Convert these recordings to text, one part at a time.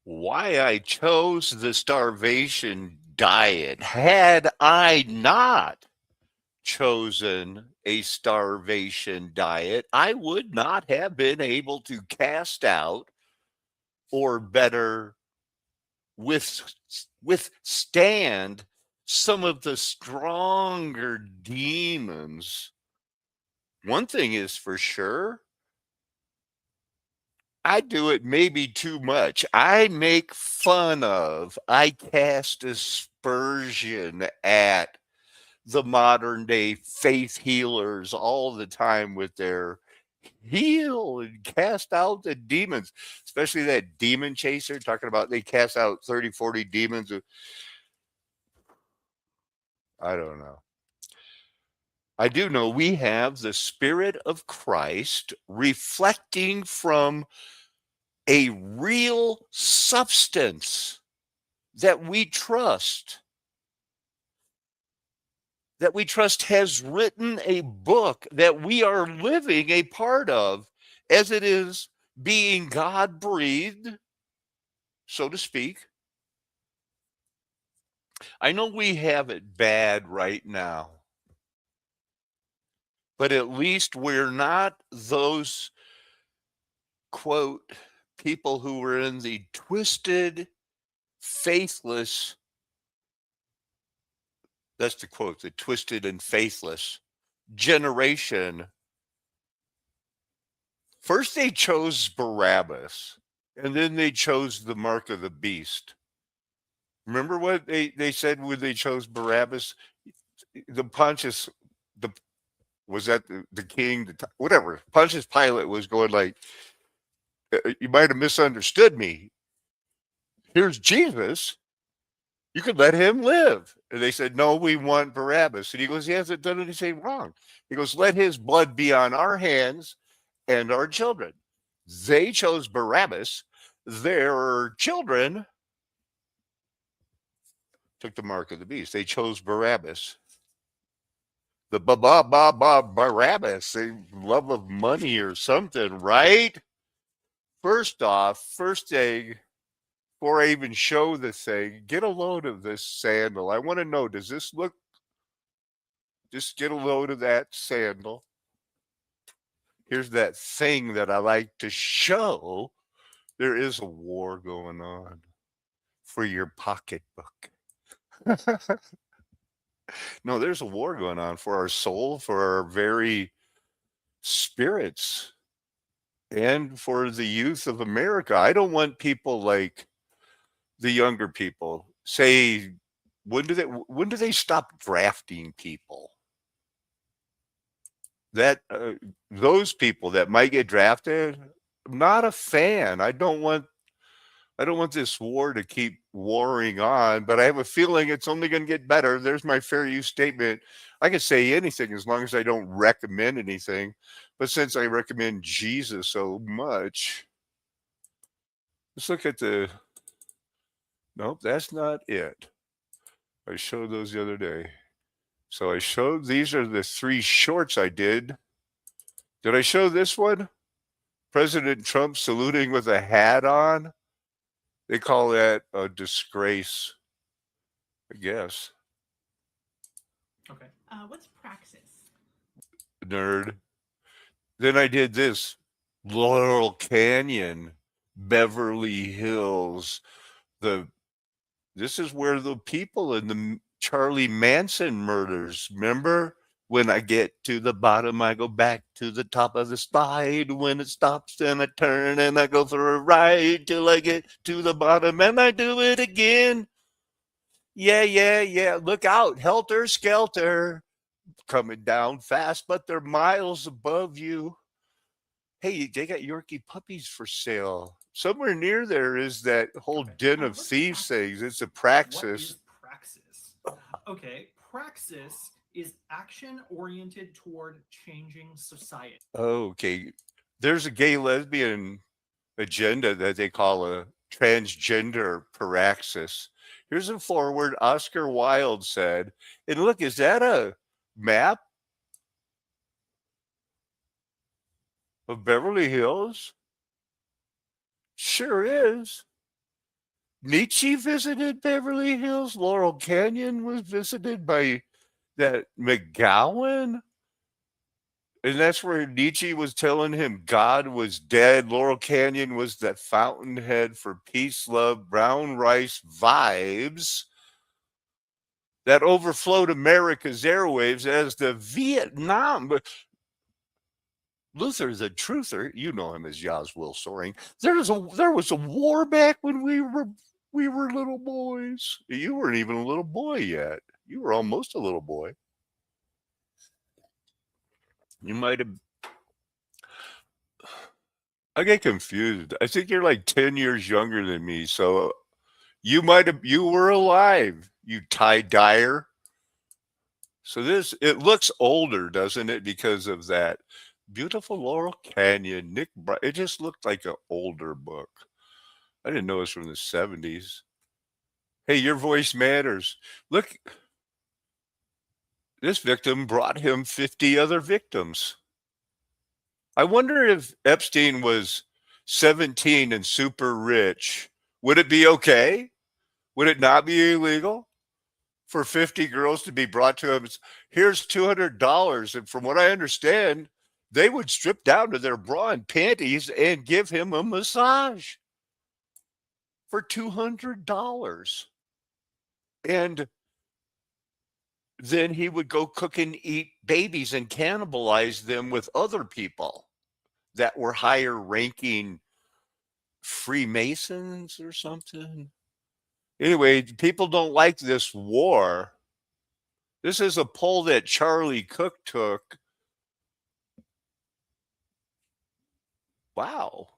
Why I chose the starvation diet. Had I not chosen a starvation diet, I would not have been able to cast out, or better, with, withstand some of the stronger demons. One thing is for sure, I do it maybe too much. I make fun of, I cast aspersion at the modern day faith healers all the time with their heal and cast out the demons, especially that demon chaser talking about they cast out 30, 40 demons. I don't know. I do know we have the Spirit of Christ reflecting from a real substance that we trust, has written a book that we are living a part of as it is being God breathed, so to speak. I know we have it bad right now, but at least we're not those, quote, people who were in the twisted, faithless, that's the quote, the twisted and faithless generation. First, they chose Barabbas, and then they chose the mark of the beast. Remember what they said when they chose Barabbas? The Pontius, the was that the king, whatever. Pontius Pilate was going like, "You might have misunderstood me. Here's Jesus. You could let him live." And they said, "No, we want Barabbas." And he goes, "He hasn't done anything wrong." He goes, "Let his blood be on our hands and our children." They chose Barabbas. Their children took the mark of the beast. They chose Barabbas. The Barabbas, a love of money or something, right? First off, first thing, before I even show the thing, get a load of this sandal. I want to know, does this look, just get a load of that sandal. Here's that thing that I like to show. There is a war going on for your pocketbook. No, there's a war going on for our soul, for our very spirits, and for the youth of America. I don't want people like the younger people say, when do they stop drafting people? That those people that might get drafted, I'm not a fan. I don't want this war to keep warring on, but I have a feeling it's only going to get better. There's my fair use statement. I can say anything as long as I don't recommend anything. But since I recommend Jesus so much, let's look at the. Nope, that's not it. I showed those the other day. So I showed, these are the three shorts I did. Did I show this one? President Trump saluting with a hat on. They call that a disgrace, I guess. Okay. What's praxis? Nerd. Then I did this, Laurel Canyon, Beverly Hills. The This is where the people in the Charlie Manson murders. Remember? When I get to the bottom, I go back to the top of the slide. When it stops, then I turn and I go for a ride till I get to the bottom and I do it again. Yeah, yeah, yeah. Look out, helter skelter, coming down fast, but they're miles above you. Hey, they got Yorkie puppies for sale. Somewhere near there is that whole Okay. den of What's thieves things. praxis? It's a What praxis. is praxis? Okay, praxis is action oriented toward changing society. Okay. There's a gay lesbian agenda that they call a transgender praxis. Here's a forward Oscar Wilde said. And look, is that a map of Beverly Hills? Sure is. Nietzsche visited Beverly Hills. Laurel Canyon was visited by that McGowan. And that's where Nietzsche was telling him God was dead. Laurel Canyon was that fountainhead for peace, love, brown rice vibes that overflowed America's airwaves as the Vietnam. Luther's a truther. You know him as Yaz Will Soaring. There was a war back when we were little boys. You weren't even a little boy yet. You were almost a little boy. You might have. I get confused. I think you're like 10 years younger than me, so you were alive. You tie dyer. So this it looks older, doesn't it? Because of that beautiful Laurel Canyon. It just looked like an older book. I didn't know it was from the 70s. Hey, your voice matters. Look, this victim brought him 50 other victims. I wonder if Epstein was 17 and super rich. Would it be okay? Would it not be illegal for 50 girls to be brought to him? Here's $200. And from what I understand, they would strip down to their bra and panties and give him a massage for $200. And then he would go cook and eat babies and cannibalize them with other people that were higher ranking Freemasons or something. Anyway, people don't like this war. This is a poll that Charlie Cook took. Wow.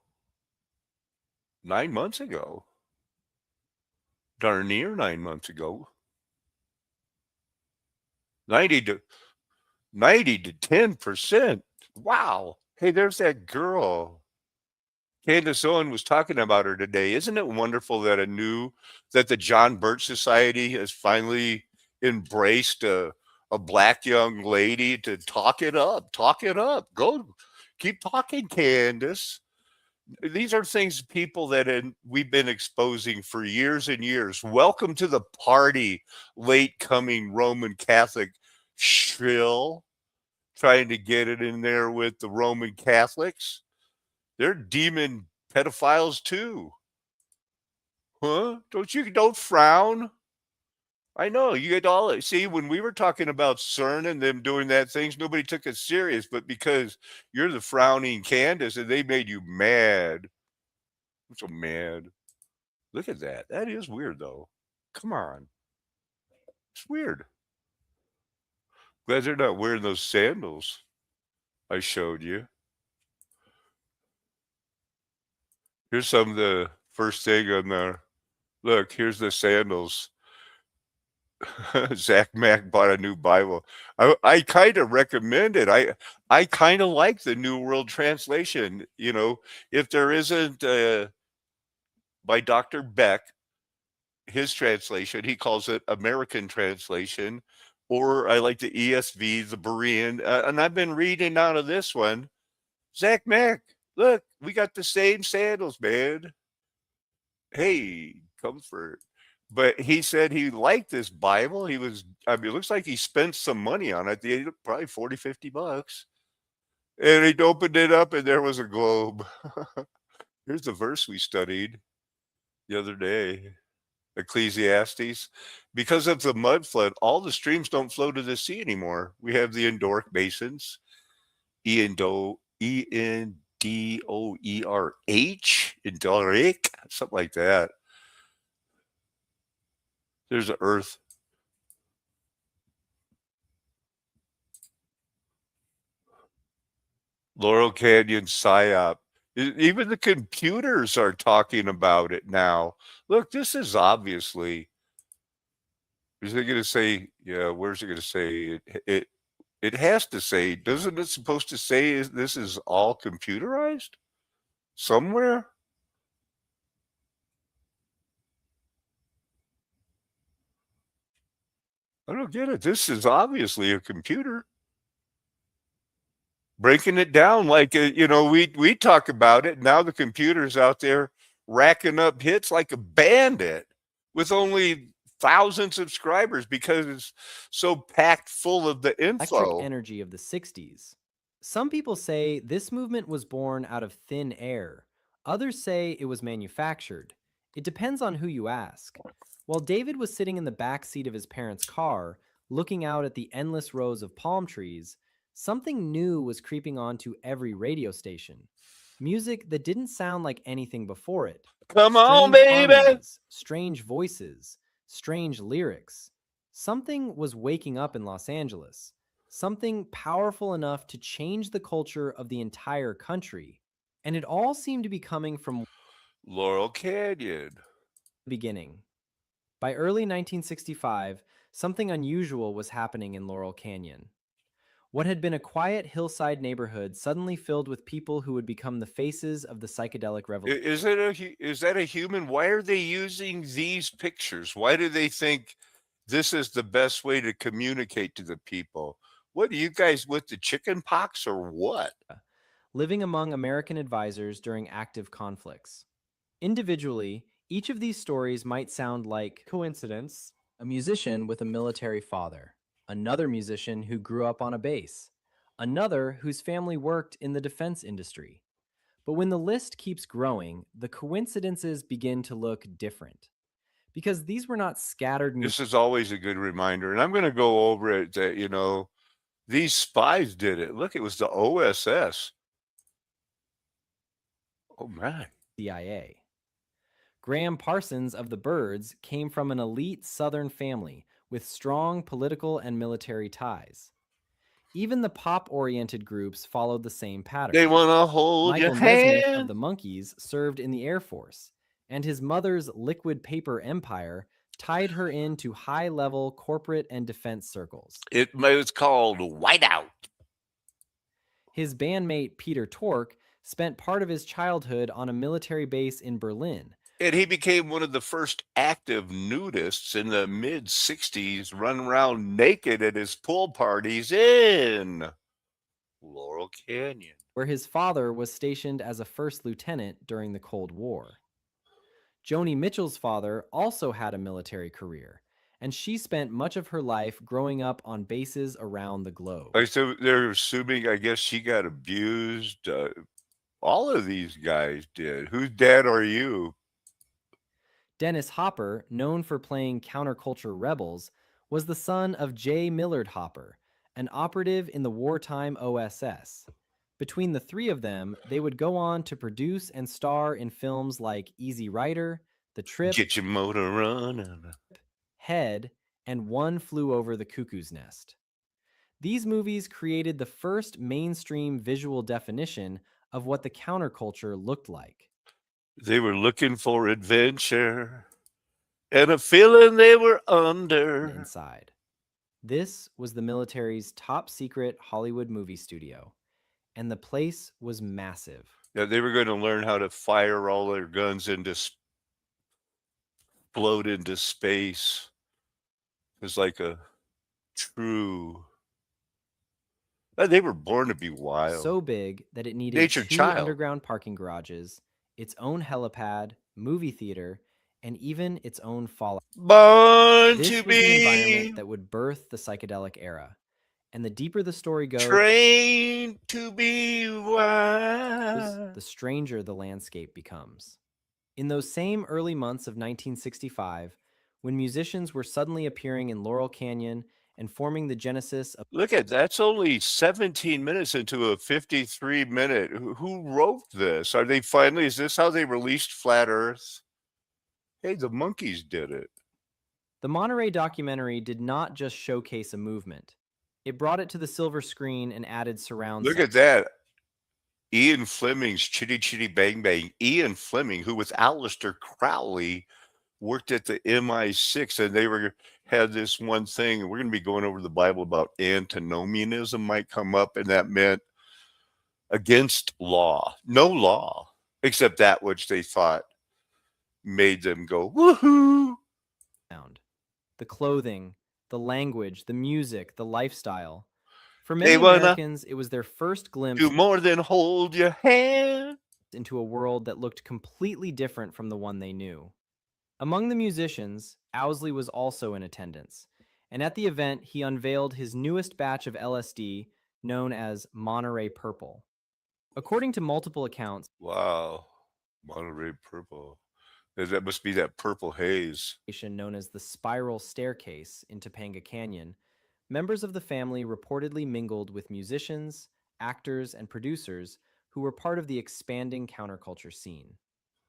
9 months ago. Darn near 9 months ago. 90 to 10%. Wow. Hey, there's that girl. Candace Owen was talking about her today. Isn't it wonderful that the John Birch Society has finally embraced a black young lady to talk it up? Talk it up. Go keep talking, Candace. These are things people we've been exposing for years and years. Welcome to the party, late coming Roman Catholic shrill, trying to get it in there with the Roman Catholics. They're demon pedophiles too. Huh? Don't frown. I know you get all see when we were talking about CERN and them doing that things, nobody took it serious, but because you're the frowning Candace and they made you mad. I'm so mad. Look at that. That is weird though. Come on. It's weird. Glad they're not wearing those sandals I showed you. Here's some of the first thing on there. Look, here's the sandals. Zach Mack bought a new Bible. I kind of recommend it. I kind of like the New World Translation. If there isn't by Dr. Beck, his translation, he calls it American translation, or I like the ESV, the Berean, and I've been reading out of this one. Zach Mack, look, we got the same sandals, man. Hey, comfort. But he said he liked this Bible. It looks like he spent some money on it. Probably 40, $50. And he opened it up and there was a globe. Here's the verse we studied the other day. Ecclesiastes. Because of the mud flood, all the streams don't flow to the sea anymore. We have the endork basins, Endoerh, endork, something like that. There's the earth. Laurel Canyon PSYOP. Even the computers are talking about it now. Look, this is obviously. Is it going to say? Yeah, where's it going to say? It has to say. Doesn't it supposed to say this is all computerized somewhere? I don't get it. This is obviously a computer breaking it down like we talk about it. Now the computer's out there racking up hits like a bandit with only 1,000 subscribers because it's so packed full of the Electric info. energy of the 60s. Some people say this movement was born out of thin air. Others say it was manufactured. It depends on who you ask. While David was sitting in the back seat of his parents' car, looking out at the endless rows of palm trees, something new was creeping onto every radio station. Music that didn't sound like anything before it. Come on, Strange baby. harmonies, strange voices, strange lyrics. Something was waking up in Los Angeles, something powerful enough to change the culture of the entire country. And it all seemed to be coming from the Laurel Canyon. beginning. By early 1965, something unusual was happening in Laurel Canyon. What had been a quiet hillside neighborhood suddenly filled with people who would become the faces of the psychedelic revolution. Is that a human? Why are they using these pictures? Why do they think this is the best way to communicate to the people? What are you guys with the chicken pox or what? Living among American advisors during active conflicts. Individually, each of these stories might sound like coincidence, a musician with a military father, another musician who grew up on a base, another whose family worked in the defense industry. But when the list keeps growing, the coincidences begin to look different. Because these were not scattered This is always a good reminder, and I'm going to go over it that these spies did it. Look, it was the OSS. Oh man. CIA. Graham Parsons of the Byrds came from an elite Southern family with strong political and military ties. Even the pop oriented groups followed the same They pattern. want to hold your Michael Nesmith of hand. the Monkees served in the Air Force, and his mother's liquid paper empire tied her into high level corporate and defense circles. It was called Whiteout. His bandmate Peter Tork spent part of his childhood on a military base in Berlin. And he became one of the first active nudists in the mid 60s, running around naked at his pool parties in Laurel Canyon. Where his father was stationed as a first lieutenant during the Cold War. Joni Mitchell's father also had a military career, and she spent much of her life growing up on bases around the globe. So they're assuming, I guess, she got abused. All of these guys did. Whose dad are you? Dennis Hopper, known for playing counterculture rebels, was the son of J. Millard Hopper, an operative in the wartime OSS. Between the three of them, they would go on to produce and star in films like Easy Rider, The Trip, Get your motor running. Head, and One Flew Over the Cuckoo's Nest. These movies created the first mainstream visual definition of what the counterculture looked like. They were looking for adventure and a feeling they were under. Inside. This was the military's top secret Hollywood movie studio, and the place was massive. Yeah, they were going to learn how to fire all their guns into explode into space. It's like a true. They were born to be wild. So big that it needed Nature two child. underground parking garages, its own helipad, movie theater, and even its own fallout. Born to This was the be environment that would birth the psychedelic era. And the deeper the story goes, trained to be wild. the stranger the landscape becomes. In those same early months of 1965, when musicians were suddenly appearing in Laurel Canyon and forming the genesis of Look at that's only 17 minutes into a 53-minute. Who wrote this? Are they finally? Is this how they released Flat Earth? Hey, the monkeys did it. the Monterey documentary, did not just showcase a movement. It brought it to the silver screen and added surround Look sound. at that. Ian Fleming's Chitty Chitty Bang Bang. Ian Fleming, who with Aleister Crowley worked at the MI6, and they were had this one thing. And we're going to be going over the Bible about antinomianism might come up, and that meant against law, no law except that which they thought made them go woohoo. The clothing, the language, the music, the lifestyle. For They many wanna Americans, it was their first do glimpse more than hold your hand. into a world that looked completely different from the one they knew. Among the musicians, Owsley was also in attendance, and at the event, he unveiled his newest batch of LSD, known as Monterey Purple. According to multiple accounts, Wow. Monterey purple. That must be that purple haze. known as the Spiral Staircase in Topanga Canyon, members of the family reportedly mingled with musicians, actors, and producers who were part of the expanding counterculture scene.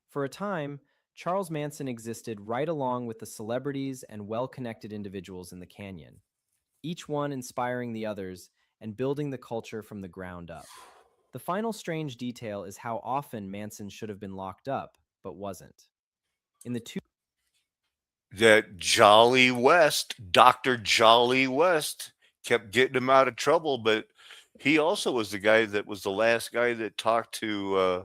For a time, Charles Manson existed right along with the celebrities and well-connected individuals in the canyon, each one inspiring the others and building the culture from the ground up. The final strange detail is how often Manson should have been locked up, but wasn't. In the That Jolly West, Dr. Jolly West, kept getting him out of trouble, but he also was the guy that was the last guy that talked to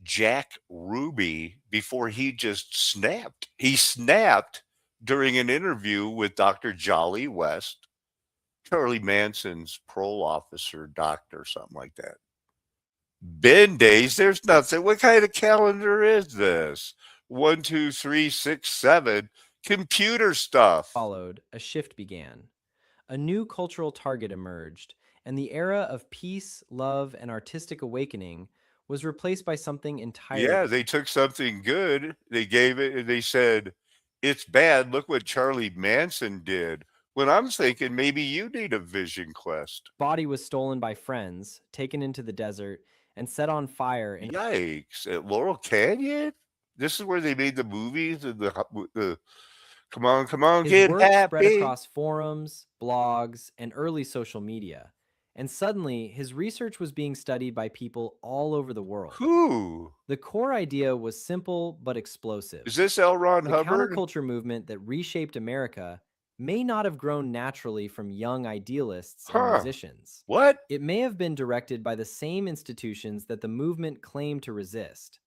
Jack Ruby before he just snapped. He snapped during an interview with Dr. Jolly West, Charlie Manson's parole officer, doctor, something like that. Ben days, there's nothing. What kind of calendar is this? 1, 2, 3, 6, 7. Computer stuff. followed, a shift began. A new cultural target emerged, and the era of peace, love, and artistic awakening was replaced by something entirely Yeah, they took something good, they gave it, and they said, it's bad. Look what Charlie Manson did. When I'm thinking maybe you need a vision quest. body was stolen by friends, taken into the desert, and set on fire in Yikes. At Laurel Canyon? This is where they made the movies and the come on, his get work spread happy. across forums, blogs, and early social media. And suddenly, his research was being studied by people all over the world. Who? The core idea was simple but explosive. Is this L. Ron The Hubbard? counterculture movement that reshaped America may not have grown naturally from young idealists and Huh. musicians. What? It may have been directed by the same institutions that the movement claimed to resist.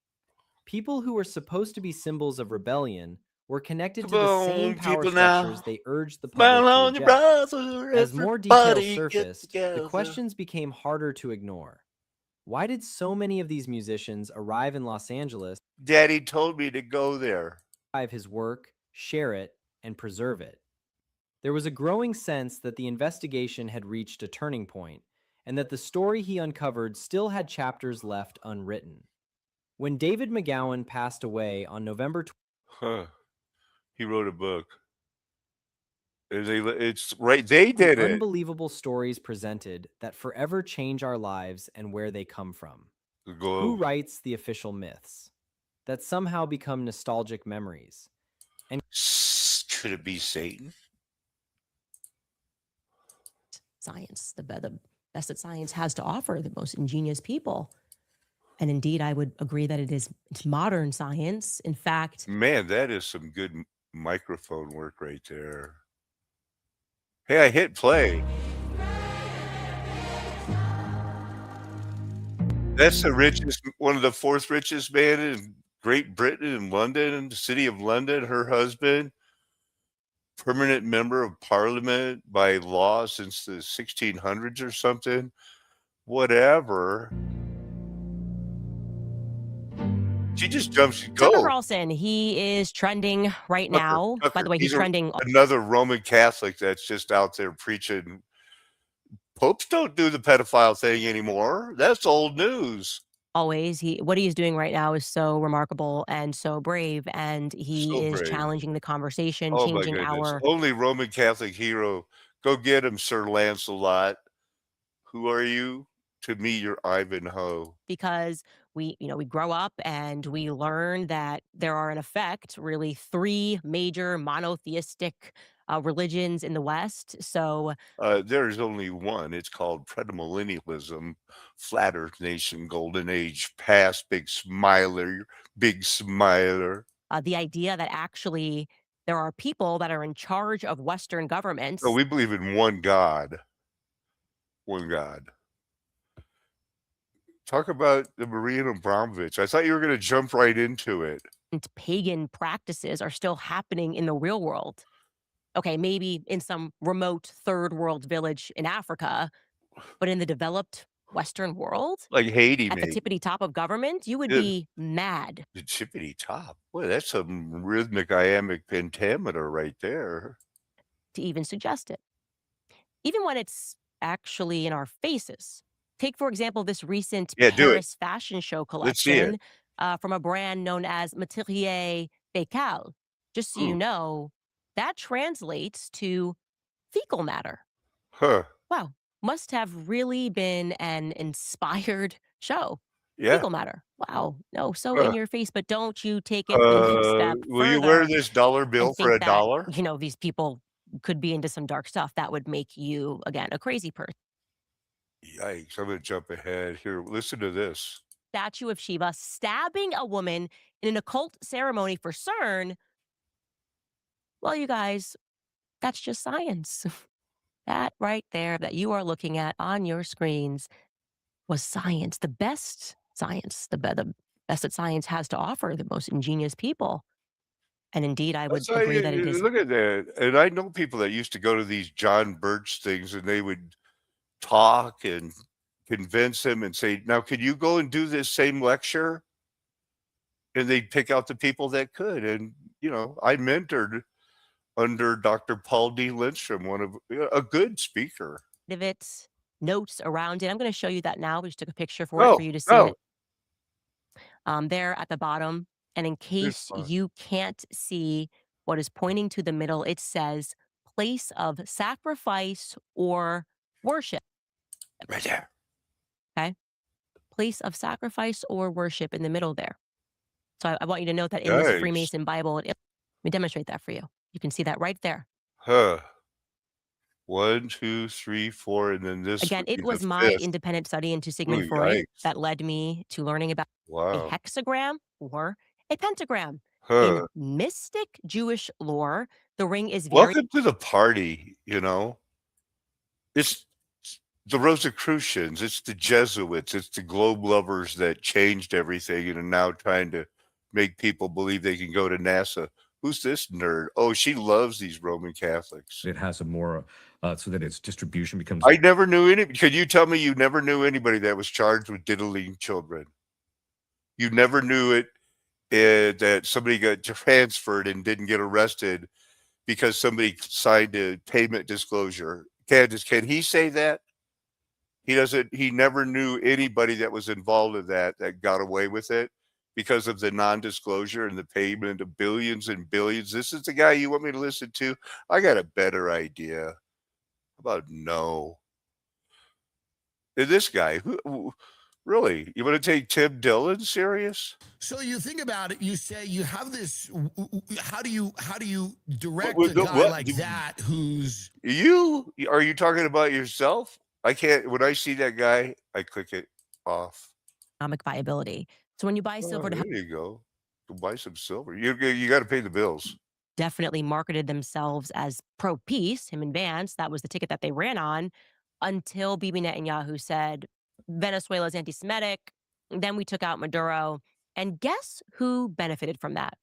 People who were supposed to be symbols of rebellion were connected to Come the same on, power people structures now. they urged the Smile public to on your reject. brother, As more details everybody get surfaced, the together. questions became harder to ignore. Why did so many of these musicians arrive in Los Angeles, Daddy told me to go there. archive his work, share it, and preserve it? There was a growing sense that the investigation had reached a turning point, and that the story he uncovered still had chapters left unwritten. When David McGowan passed away on November Huh. He wrote a book. It's right. They the did it. unbelievable stories presented that forever change our lives and where they come from. Who Go. writes the official myths that somehow become nostalgic memories? Could it be Satan? Science, the best that science has to offer, the most ingenious people. And indeed, I would agree that it's modern science. In fact, Man, that is some good microphone work right there. Hey, I hit play. That's the richest, one of the fourth richest man in Great Britain, in London, the city of London. Her husband, permanent member of parliament by law since the 1600s or something. Whatever. She just jumps. Tucker Go. Carlson, he is trending right Tucker, now. By Tucker, the way, he's he's trending another Roman Catholic that's just out there preaching. Popes don't do the pedophile thing anymore. That's old news. always. What he is doing right now is so remarkable and so brave, and he So is brave. challenging the conversation, Oh my changing goodness. our Only Roman Catholic hero. Go get him, Sir Lancelot. Who are you? To me, you're Ivanhoe. because we grow up and we learn that there are in effect really three major monotheistic religions in the West. So There's only one. It's called premillennialism, Flat Earth Nation, Golden Age, past, big smiler, big smiler. the idea that actually there are people that are in charge of Western governments No, we believe in one God. One God. Talk about the Marian Abramovich. I thought you were going to jump right into it. and pagan practices are still happening in the real world. Okay, maybe in some remote third world village in Africa, but in the developed Western world Like Haiti, at the maybe. tippity top of government, you would Yeah, be mad the chippity top. Boy, that's some rhythmic iambic pentameter right there. to even suggest it, even when it's actually in our faces. Take, for example, this recent Yeah, do it. Paris fashion show Let's see it. collection from a brand known as Materier Fecal. Just so you Ooh, know, that translates to fecal matter. huh. Wow, must have really been an inspired show. Yeah. Fecal matter. Wow, no, so in Huh. your face, but don't you take it the next step Will you wear further this dollar and bill for think a that, dollar? these people could be into some dark stuff. That would make you, again, a crazy person. Yikes! I'm gonna jump ahead here. Listen to this. Statue of Shiva stabbing a woman in an occult ceremony for CERN. Well, you guys, that's just science. That right there that you are looking at on your screens was science, the best science, the best that science has to offer, the most ingenious people. And indeed, I would That's why agree that it is look at that. And I know people that used to go to these John Birch things, and they would talk and convince him and say, "Now, could you go and do this same lecture?" And they'd pick out the people that could. And I mentored under Dr. Paul D. Lindstrom, one of a good speaker. of it, notes around it. I'm going to show you that now. We just took a picture for it for Oh, you to see oh, it there at the bottom. And in this case one you can't see what is pointing to the middle, it says place of sacrifice or worship. right there. Okay. Place of sacrifice or worship in the middle there. So I want you to note that in this Nice. Freemason Bible, let me demonstrate that for you. You can see that right there. Huh. 1, 2, 3, 4, and then this Again, would it be the was my 5th. independent study into Ooh, Sigmund Freud yikes. that led me to learning about a Wow. hexagram or a pentagram. In Huh. mystic Jewish lore, the ring is very Welcome to the party. It's the Rosicrucians, it's the Jesuits, it's the globe lovers that changed everything and are now trying to make people believe they can go to NASA. Who's this nerd? Oh, she loves these Roman Catholics. It has a more so that its distribution becomes I never knew any. Could you tell me you never knew anybody that was charged with diddling children? You never knew it, that somebody got transferred and didn't get arrested because somebody signed a payment disclosure. Candace, can he say that? He never knew anybody that was involved in that got away with it because of the non-disclosure and the payment of billions and billions. This is the guy you want me to listen to? I got a better idea. How about no? And this guy, really? You want to take Tim Dillon serious? So you think about it, you say you have this how do you direct What? a guy What? like that who's Are you talking about yourself? I can't. When I see that guy, I click it off. economic viability. So when you buy Oh, silver to there you go. Go buy some silver. You got to pay the bills. definitely marketed themselves as pro peace, him and Vance, that was the ticket that they ran on until Bibi Netanyahu said Venezuela's anti Semitic. Then we took out Maduro. And guess who benefited from that?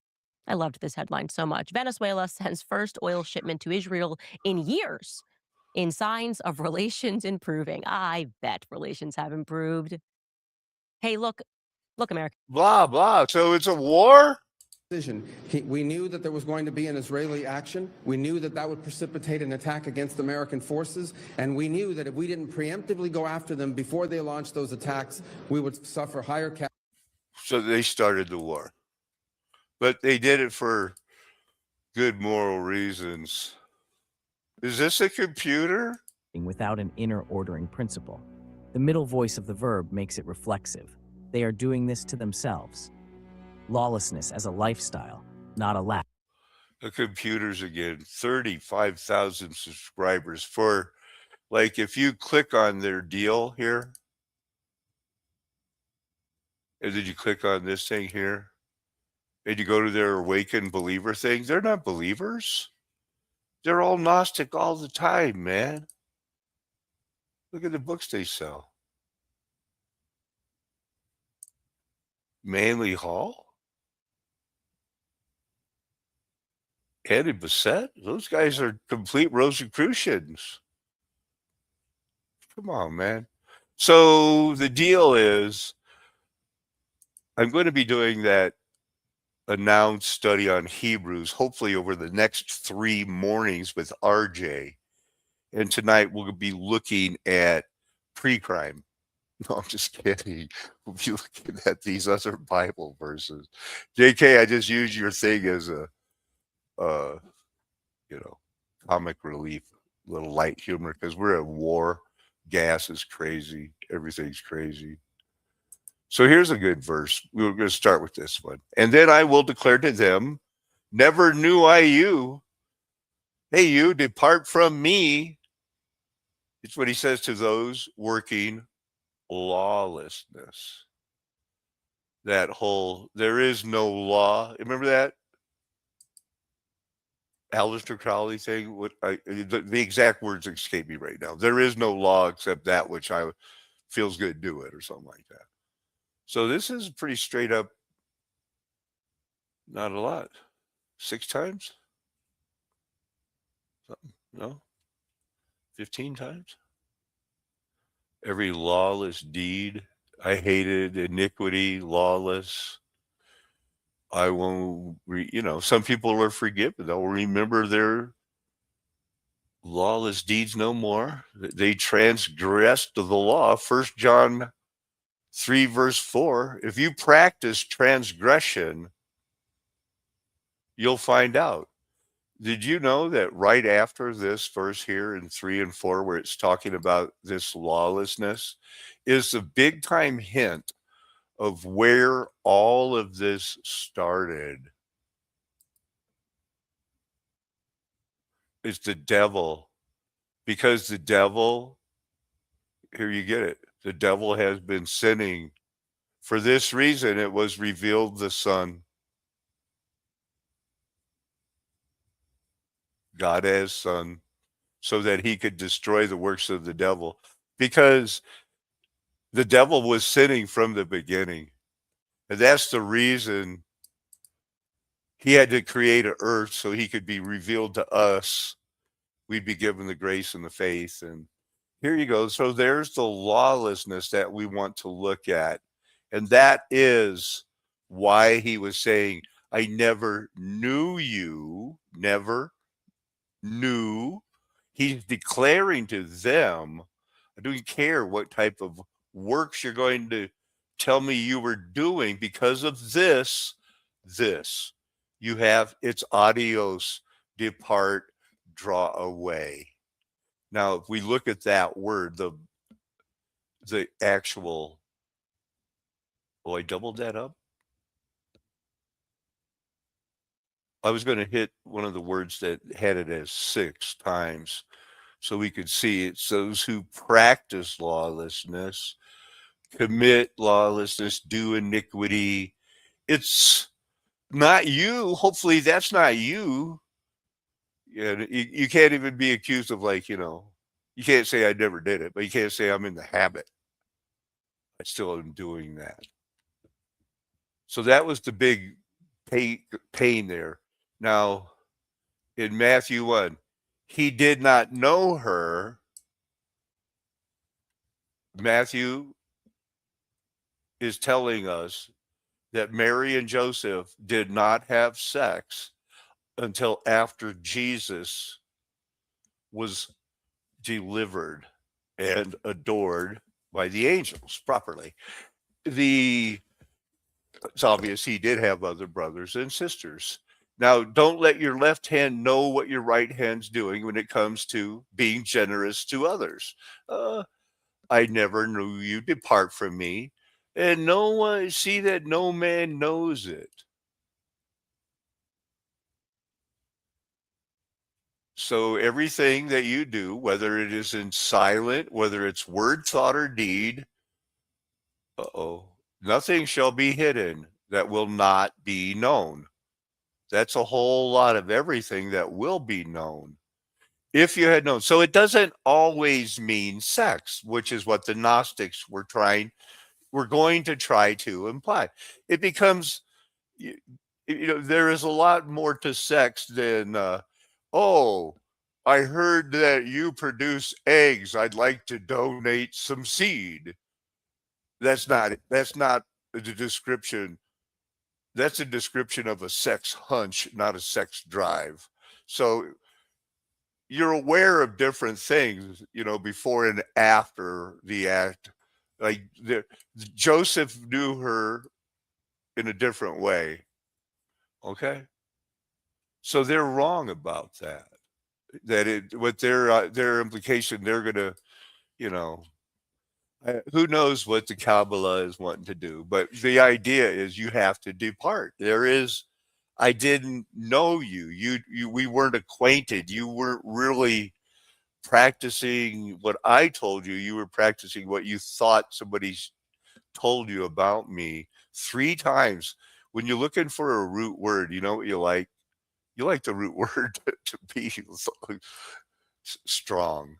I loved this headline so much. Venezuela sends first oil shipment to Israel in years in signs of relations improving. I bet relations have improved. Hey, look, America. Blah blah. So it's a war. We knew that there was going to be an Israeli action. We knew that that would precipitate an attack against American forces. And we knew that if we didn't preemptively go after them before they launched those attacks, we would suffer higher So they started the war, but they did it for good moral reasons. Is this a computer? without an inner ordering principle. The middle voice of the verb makes it reflexive. They are doing this to themselves. Lawlessness as a lifestyle, not a lack. The computers again. 35,000 subscribers for like if you click on their deal here, and then you click on this thing here, and you go to their awakened believer thing, they're not believers. They're all Gnostic all the time, man. Look at the books they sell. Manly Hall? Andy Bassett? Those guys are complete Rosicrucians. Come on, man. So the deal is, I'm going to be doing that announced study on Hebrews, hopefully over the next 3 mornings with RJ. And tonight we'll be looking at pre-crime. No, I'm just kidding. We'll be looking at these other Bible verses. JK, I just use your thing as a, you know, comic relief, little light humor, because we're at war. Gas is crazy. Everything's crazy. So here's a good verse. We're going to start with this one. And then I will declare to them, never knew I you. Hey, you, depart from me. It's what he says to those working lawlessness. That whole, there is no law. Remember that Aleister Crowley thing? The exact words escape me right now. There is no law except that which I feels good, do it, or something like that. So this is pretty straight up, not a lot. 6 times? Something, no? 15 times? Every lawless deed. I hated iniquity, lawless. I won't, some people are forgiven. They'll remember their lawless deeds no more. They transgressed the law. 1 John 3, verse 4. If you practice transgression, you'll find out. Did you know that right after this verse here in 3 and 4, where it's talking about this lawlessness, is the big time hint of where all of this started? It's the devil. Because the devil, here you get it, the devil has been sinning. For this reason, it was revealed the Son. God as Son, so that he could destroy the works of the devil. Because the devil was sinning from the beginning. And that's the reason he had to create an earth so he could be revealed to us. We'd be given the grace and the faith. And here you go. So there's the lawlessness that we want to look at. And that is why he was saying, I never knew you, never knew. He's declaring to them, I don't care what type of works you're going to tell me you were doing because of this. You have, it's adios, depart, draw away. Now, if we look at that word, the actual, oh, I doubled that up. I was going to hit one of the words that had it as 6 times so we could see it's those who practice lawlessness, commit lawlessness, do iniquity. It's not you. Hopefully that's not you. You can't even be accused of you can't say I never did it, but you can't say I'm in the habit. I still am doing that. So that was the big pain there. Now, in Matthew 1, he did not know her. Matthew is telling us that Mary and Joseph did not have sex until after Jesus was delivered and adored by the angels properly. It's obvious he did have other brothers and sisters. Now, don't let your left hand know what your right hand's doing when it comes to being generous to others. I never knew you, depart from me. And no one, see that no man knows it. So everything that you do, whether it is in silent, whether it's word, thought, or deed, nothing shall be hidden that will not be known. That's a whole lot of everything that will be known. If you had known. So it doesn't always mean sex, which is what the Gnostics were going to try to imply. It becomes, there is a lot more to sex than, I heard that you produce eggs. I'd like to donate some seed. That's not the description. That's a description of a sex hunch, not a sex drive. So you're aware of different things, before and after the act. Like Joseph knew her in a different way. Okay. So they're wrong about that. That it, with their implication, they're gonna, you know, who knows what the Kabbalah is wanting to do, but the idea is you have to depart. I didn't know you. We weren't acquainted. You weren't really practicing what I told you. You were practicing what you thought somebody told you about me 3 times. When you're looking for a root word, you know what you like? You like the root word to be strong.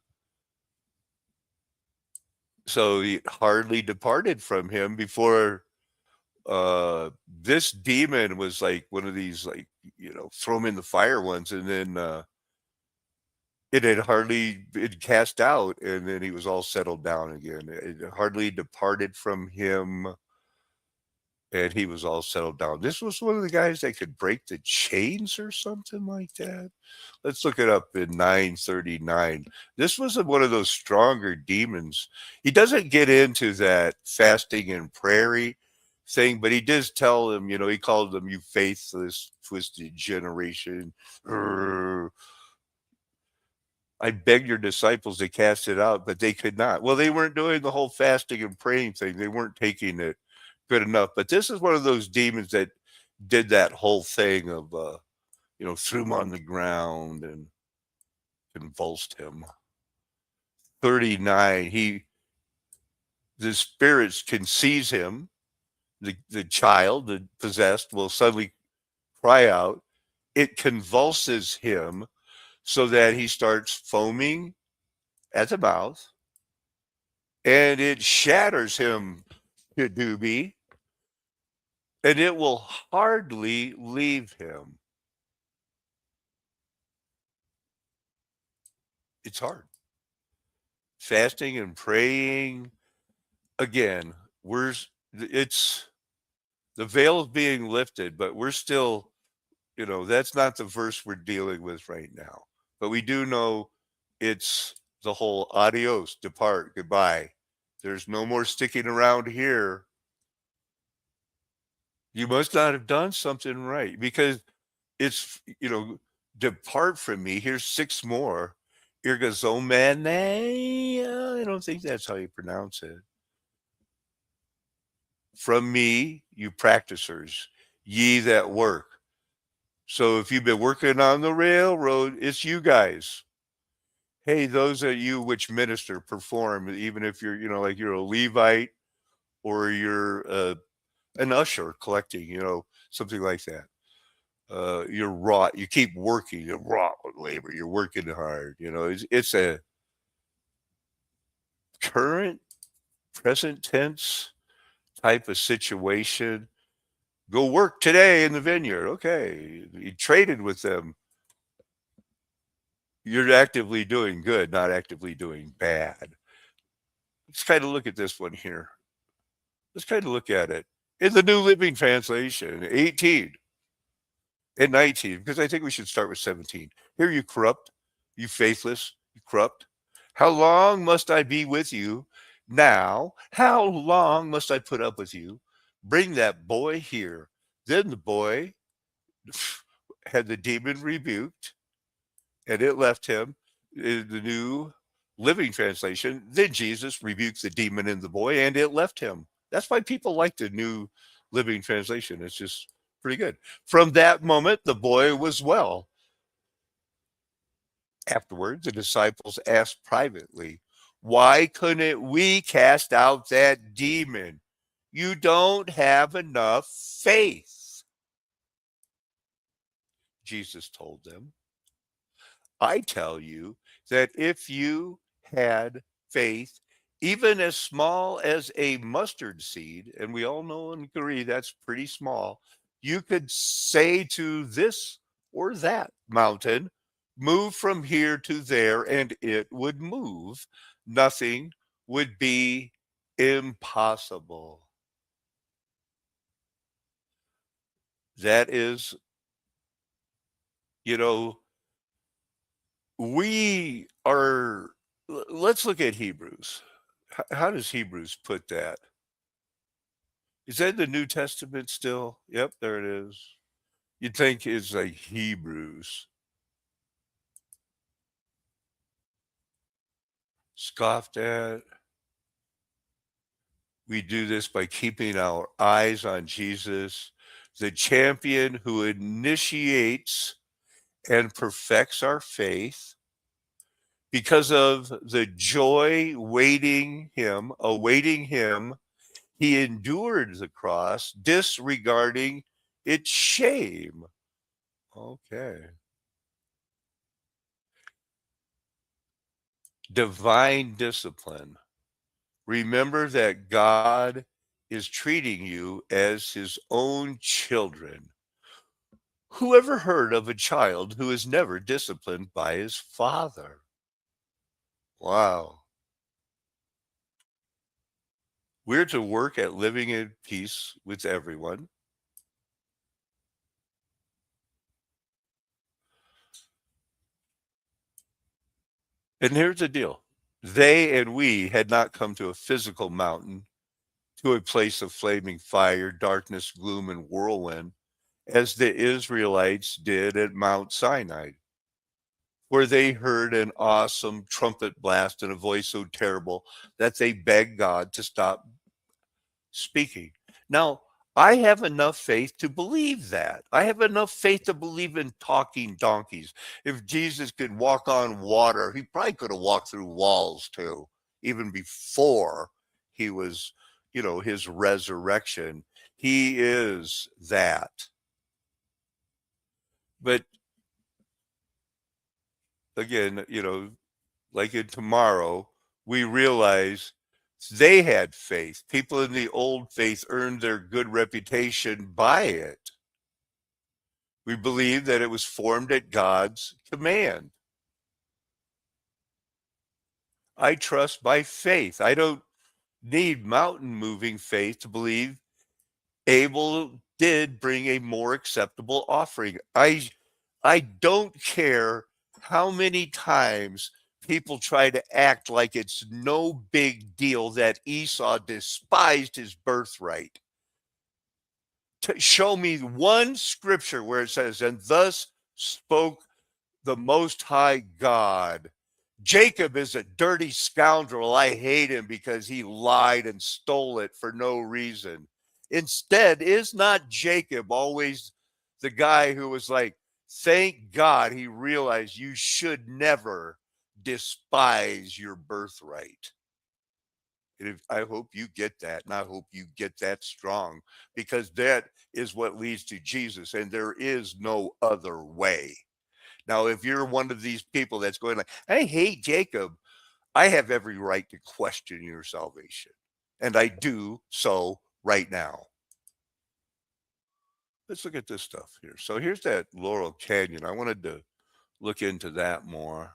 So he hardly departed from him before this demon was like one of these, like, throw him in the fire ones, and then it had hardly been cast out, and then he was all settled down again. It hardly departed from him, and he was all settled down. This was one of the guys that could break the chains or something like that. Let's look it up in 939. This was one of those stronger demons. He doesn't get into that fasting and prayer thing, but he does tell them, he called them, you faithless, twisted generation. I begged your disciples to cast it out, but they could not. Well, they weren't doing the whole fasting and praying thing. They weren't taking it good enough. But this is one of those demons that did that whole thing of, threw him on the ground and convulsed him. 39, the spirits can seize him. The child, the possessed, will suddenly cry out. It convulses him so that he starts foaming at the mouth, and it shatters him to doobie, and it will hardly leave him. It's hard. Fasting and praying, again, it's the veil is being lifted, but we're still, that's not the verse we're dealing with right now. But we do know it's the whole adios, depart, goodbye. There's no more sticking around here. You must not have done something right, because it's, depart from me. Here's 6 more. Irgazomene. I don't think that's how you pronounce it. From me, you practicers, ye that work. So if you've been working on the railroad, it's you guys. Hey, those are you which minister, perform, even if you're, like you're a Levite or you're an usher collecting, something like that. You're raw. You keep working. You're raw labor. You're working hard. It's a current, present tense type of situation. Go work today in the vineyard. Okay, you traded with them. You're actively doing good, not actively doing bad. Let's kind of look at this one here. Let's kind of look at it in the New Living Translation, 18 and 19, because I think we should start with 17. Here, you corrupt, you faithless, you corrupt. How long must I be with you? Now, how long must I put up with you? Bring that boy here. Then the boy had the demon rebuked, and it left him. In the New Living Translation, then Jesus rebuked the demon in the boy, and it left him. That's why people like the New Living Translation. It's just pretty good. From that moment, the boy was well. Afterwards, the disciples asked privately, why couldn't we cast out that demon? You don't have enough faith. Jesus told them, I tell you that if you had faith, even as small as a mustard seed, and we all know and agree that's pretty small, you could say to this or that mountain, move from here to there and it would move. Nothing would be impossible. That is, you know, we are, let's look at Hebrews. How does Hebrews put that? Is that the New Testament still? Yep, there it is. You'd think it's like Hebrews. Scoffed at. We do this by keeping our eyes on Jesus, the champion who initiates and perfects our faith. Because of the joy awaiting him, he endured the cross, disregarding its shame. Okay. Divine discipline. Remember that God is treating you as his own children. Who ever heard of a child who is never disciplined by his father? Wow. We're to work at living in peace with everyone. And here's the deal. They and we had not come to a physical mountain, to a place of flaming fire, darkness, gloom, and whirlwind, as the Israelites did at Mount Sinai, where they heard an awesome trumpet blast and a voice so terrible that they begged God to stop speaking. Now, I have enough faith to believe that. I have enough faith to believe in talking donkeys. If Jesus could walk on water, he probably could have walked through walls too, even before he was, his resurrection. He is that. But again, like in tomorrow, we realize they had faith. People in the old faith earned their good reputation by it. We believe that it was formed at God's command. I trust by faith. I don't need mountain moving faith to believe Abel did bring a more acceptable offering. I don't care how many times people try to act like it's no big deal that Esau despised his birthright. Show me one scripture where it says, and thus spoke the Most High God. Jacob is a dirty scoundrel. I hate him because he lied and stole it for no reason. Instead, is not Jacob always the guy who was like, thank God he realized you should never despise your birthright? I hope you get that, and I hope you get that strong, because that is what leads to Jesus, and there is no other way. Now, if you're one of these people that's going like, I hate Jacob, I have every right to question your salvation. And I do so right now. Let's look at this stuff here. So here's that Laurel Canyon. I wanted to look into that more.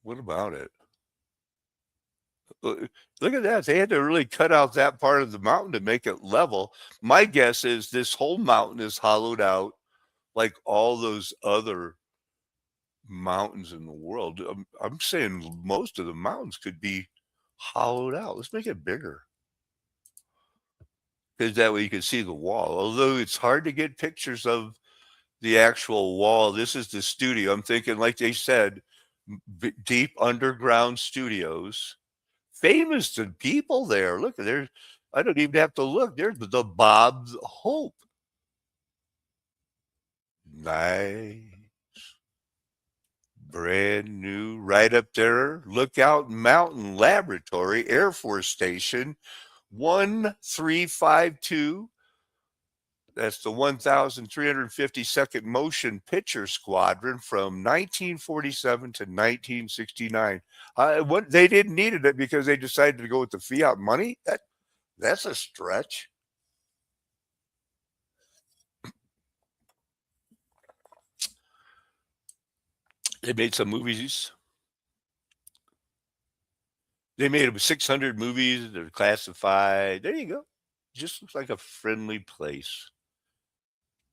What about it? Look at that. They had to really cut out that part of the mountain to make it level. My guess is this whole mountain is hollowed out like all those other mountains in the world. I'm saying most of the mountains could be hollowed out. Let's make it bigger, because that way you can see the wall. Although it's hard to get pictures of the actual wall. This is the studio. I'm thinking, like they said, deep underground studios. Famous to people there. Look, there. I don't even have to look. There's the Bob's Hope. Nice. Brand new, right up there. Lookout Mountain Laboratory, Air Force Station, 1352. That's the 1,352nd Motion Picture Squadron from 1947 to 1969. They didn't need it because they decided to go with the fiat money. That's a stretch. They made some movies. They made 600 movies. They're classified. There you go. Just looks like a friendly place.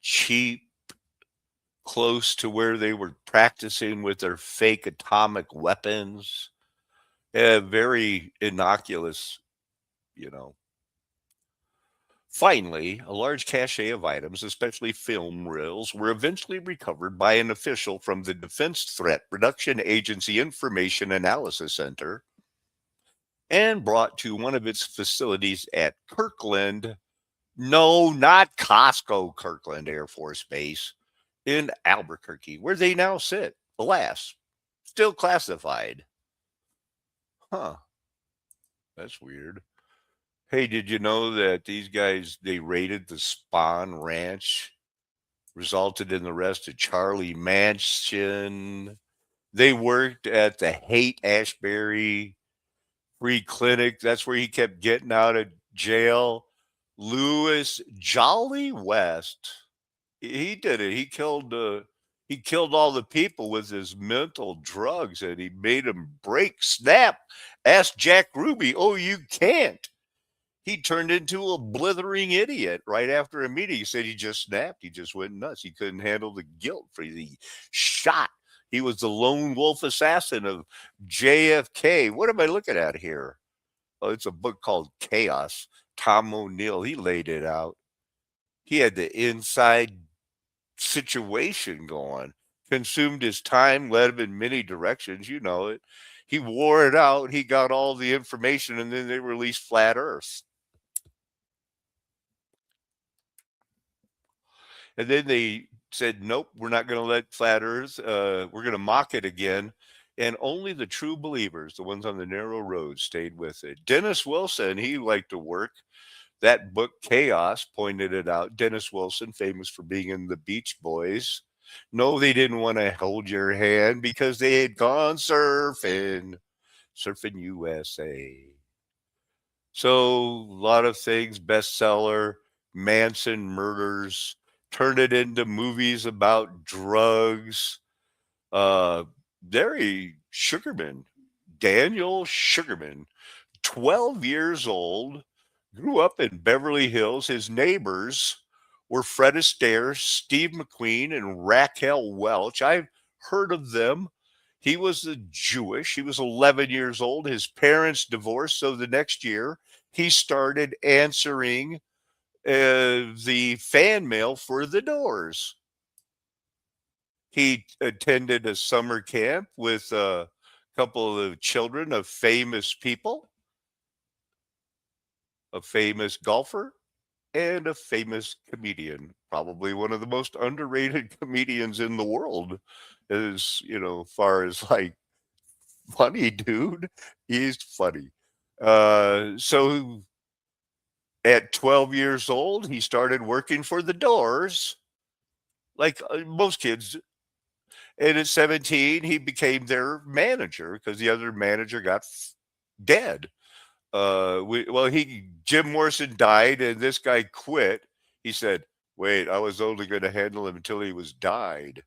Cheap, close to where they were practicing with their fake atomic weapons. Very innocuous, you know. Finally, a large cache of items, especially film reels, were eventually recovered by an official from the Defense Threat Reduction Agency Information Analysis Center and brought to one of its facilities at Kirkland. No, not Costco, Kirkland Air Force Base in Albuquerque, where they now sit. Alas, still classified. Huh, that's weird. Hey, did you know that these guys, they raided the Spawn Ranch, resulted in the arrest of Charlie Manson? They worked at the Haight Ashbury Free Clinic. That's where he kept getting out of jail. Lewis Jolly West. He did it. He killed all the people with his mental drugs and he made them break, snap. Ask Jack Ruby. Oh, you can't. He turned into a blithering idiot right after a meeting. He said he just snapped. He just went nuts. He couldn't handle the guilt for the shot. He was the lone wolf assassin of JFK. What am I looking at here? Oh, it's a book called Chaos. Tom O'Neill, he laid it out. He had the inside situation going, consumed his time, led him in many directions. You know it. He wore it out. He got all the information, and then they released Flat Earth. And then they said, nope, we're not going to let Flat Earth, we're going to mock it again. And only the true believers, the ones on the narrow road, stayed with it. Dennis Wilson, he liked to work. That book, Chaos, pointed it out. Dennis Wilson, famous for being in the Beach Boys. No, they didn't want to hold your hand because they had gone surfing USA. So, a lot of things, bestseller, Manson murders, turned it into movies about drugs. Uh, Larry Sugarman, Daniel Sugarman, 12 years old, grew up in Beverly Hills. His neighbors were Fred Astaire, Steve McQueen, and Raquel Welch. I've heard of them. He was a Jewish. He was 11 years old. His parents divorced. So the next year, he started answering the fan mail for the Doors. He attended a summer camp with a couple of children of famous people, a famous golfer, and a famous comedian. Probably one of the most underrated comedians in the world, as far as like funny dude. He's funny. So at 12 years old, he started working for the Doors, like most kids. And at 17, he became their manager because the other manager got dead. Jim Morrison died, and this guy quit. He said, "Wait, I was only going to handle him until he was died,"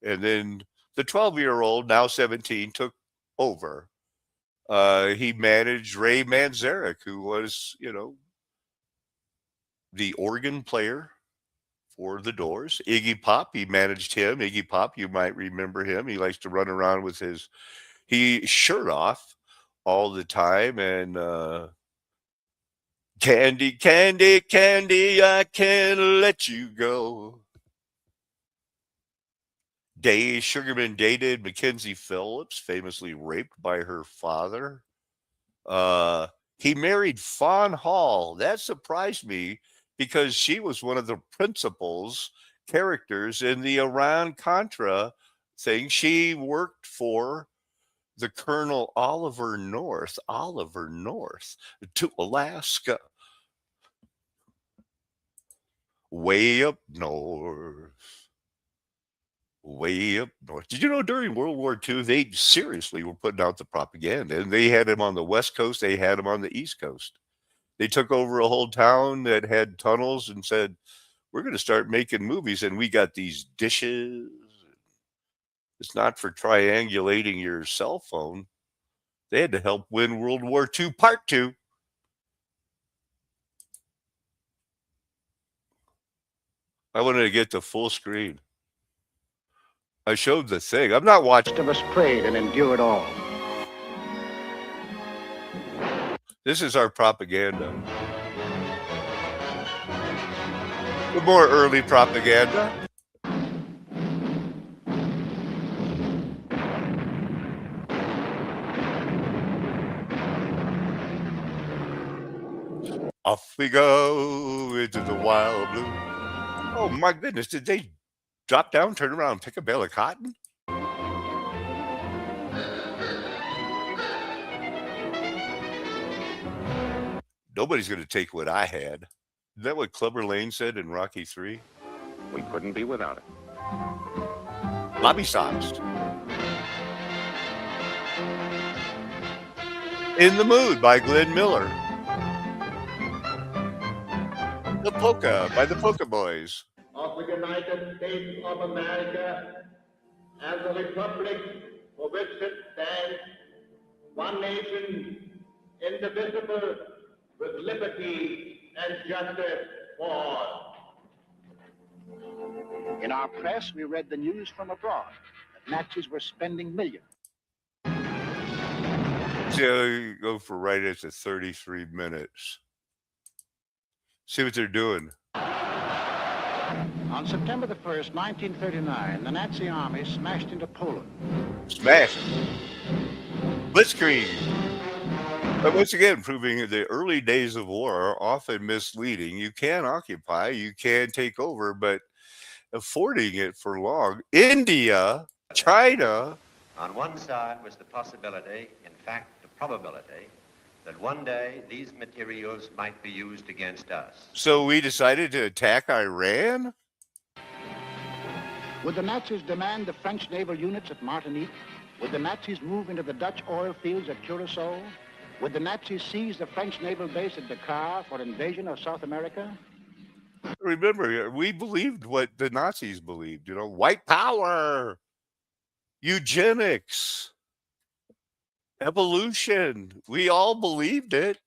and then the 12-year-old, now 17, took over. He managed Ray Manzarek, who was, the organ player for the Doors. Iggy Pop, he managed him. Iggy Pop, you might remember him. He likes to run around with his shirt off all the time, and candy, candy, candy, I can't let you go. Sugarman dated Mackenzie Phillips, famously raped by her father. He married Fawn Hall. That surprised me because she was one of the principals characters in the Iran Contra thing. She worked for the Colonel Oliver North to Alaska, way up north. Way up north. Did you know during World War II, they seriously were putting out the propaganda, and they had him on the West Coast, they had him on the East Coast. They took over a whole town that had tunnels and said, we're going to start making movies, and we got these dishes. It's not for triangulating your cell phone. They had to help win World War II Part 2. I wanted to get the full screen. I showed the thing. I'm not watching. Most of us prayed and endured all. This is our propaganda. The more early propaganda. Off we go into the wild blue. Oh my goodness, did they drop down, turn around, and pick a bale of cotton? Nobody's going to take what I had. Is that what Clubber Lang said in Rocky 3? We couldn't be without it. Bobby Socks. In the Mood by Glenn Miller. The Polka by the Polka Boys. Of the United States of America and the republic for which it stands, one nation, indivisible, with liberty and justice for all. In our press, we read the news from abroad that Nazis were spending millions. So you go for right at the 33 minutes. See what they're doing. On September the 1st, 1939, the Nazi army smashed into Poland. Smash. Blitzkrieg. But once again, proving that the early days of war are often misleading. You can occupy, you can take over, but affording it for long. India, China. On one side was the possibility, in fact, the probability, that one day these materials might be used against us. So we decided to attack Iran? Would the Nazis demand the French naval units at Martinique? Would the Nazis move into the Dutch oil fields at Curacao? Would the Nazis seize the French naval base at Dakar for invasion of South America? Remember, we believed what the Nazis believed, white power, eugenics, evolution. We all believed it.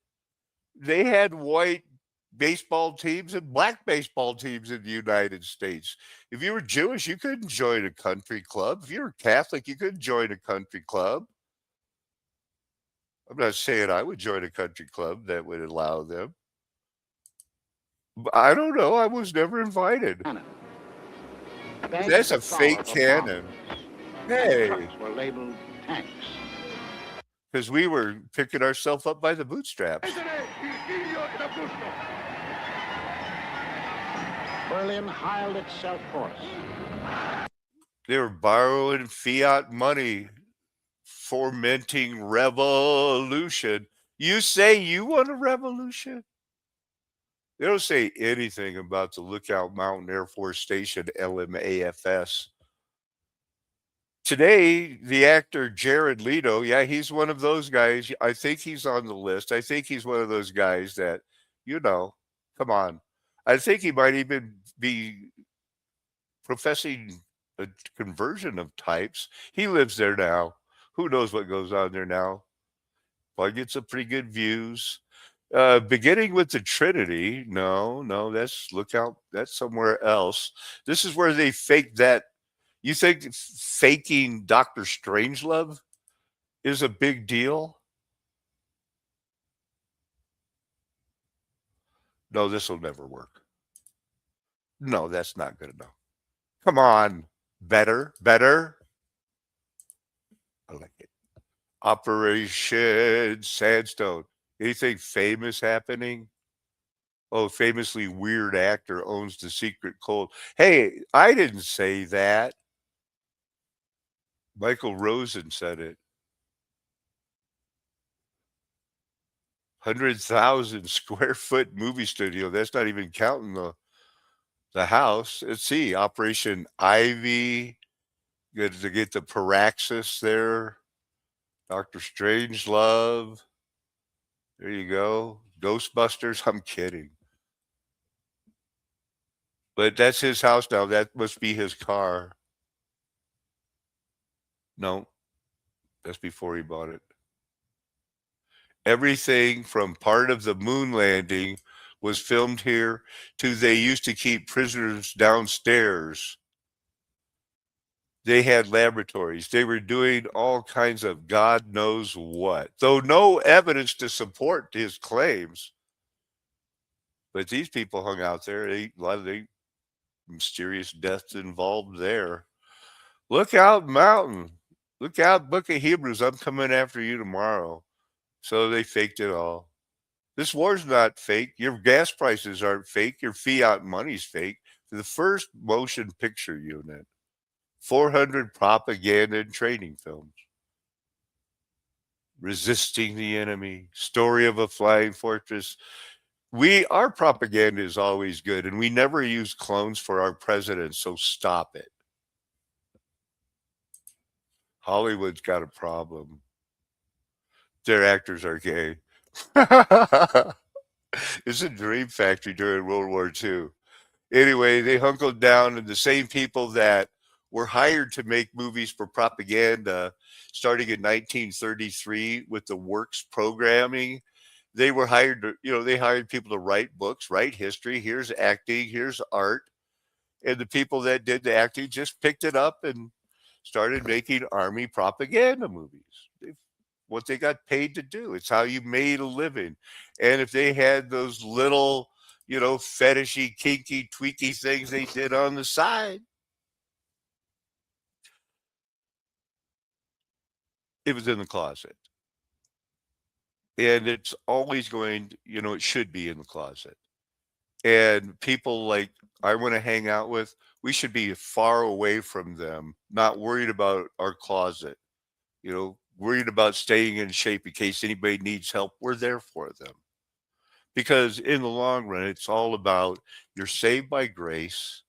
They had white baseball teams and black baseball teams in the United States. If you were Jewish, you couldn't join a country club. If you were Catholic, you couldn't join a country club. I'm not saying I would join a country club that would allow them. But I don't know. I was never invited. That's a fake cannon. Hey. Trucks were labeled tanks. Because we were picking ourselves up by the bootstraps. Berlin hired itself for us. They were borrowing fiat money, fomenting revolution. You say you want a revolution? They don't say anything about the Lookout Mountain Air Force Station, LMAFS. Today, the actor Jared Leto, yeah, he's one of those guys. I think he's on the list. I think he's one of those guys that, come on. I think he might even be professing a conversion of types. He lives there now. Who knows what goes on there now? Probably get some pretty good views. Beginning with the Trinity. No, that's somewhere else. This is where they fake that. You think faking Dr. Strangelove is a big deal? No, this will never work. No, that's not good enough. Come on. Better. I like it. Operation Sandstone. Anything famous happening? Oh, famously weird actor owns the secret code. Hey, I didn't say that. Michael Rosen said it. 100,000 square foot movie studio. That's not even counting the house. Let's see. Operation Ivy. Good to get the Paraxis there. Dr. Strangelove. There you go. Ghostbusters. I'm kidding. But that's his house now. That must be his car. No, that's before he bought it. Everything from part of the moon landing was filmed here to they used to keep prisoners downstairs. They had laboratories. They were doing all kinds of God knows what, though no evidence to support his claims. But these people hung out there. A lot of the mysterious deaths involved there. Look out, mountain. Look out, Book of Hebrews. I'm coming after you tomorrow. So they faked it all. This war's not fake. Your gas prices aren't fake. Your fiat money's fake. The first motion picture unit, 400 propaganda and training films. Resisting the enemy, story of a flying fortress. Our propaganda is always good, and we never use clones for our president, so stop it. Hollywood's got a problem. Their actors are gay. It's a dream factory during World War II. Anyway, they hunkered down, and the same people that were hired to make movies for propaganda starting in 1933 with the works programming, they were hired to, they hired people to write books, write history. Here's acting, here's art. And the people that did the acting just picked it up and started making army propaganda movies. What they got paid to do. It's how you made a living. And if they had those little, fetishy, kinky, tweaky things they did on the side, it was in the closet. And it's always going, it should be in the closet. And people like I want to hang out with, we should be far away from them, not worried about our closet, worried about staying in shape in case anybody needs help. We're there for them. Because in the long run, it's all about you're saved by grace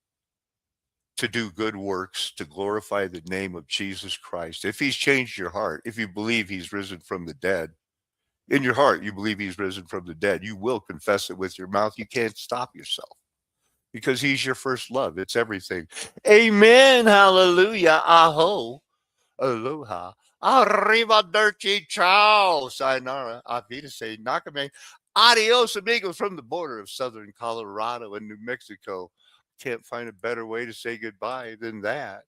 to do good works to glorify the name of Jesus Christ. If he's changed your heart, if you believe he's risen from the dead, in your heart, you believe he's risen from the dead, you will confess it with your mouth. You can't stop yourself because he's your first love. It's everything. Amen. Hallelujah. Aho. Aloha. Arrivederci. Ciao. Sayonara. Auf Wiedersehen. Nakame. Adios, amigos, from the border of southern Colorado and New Mexico. Can't find a better way to say goodbye than that.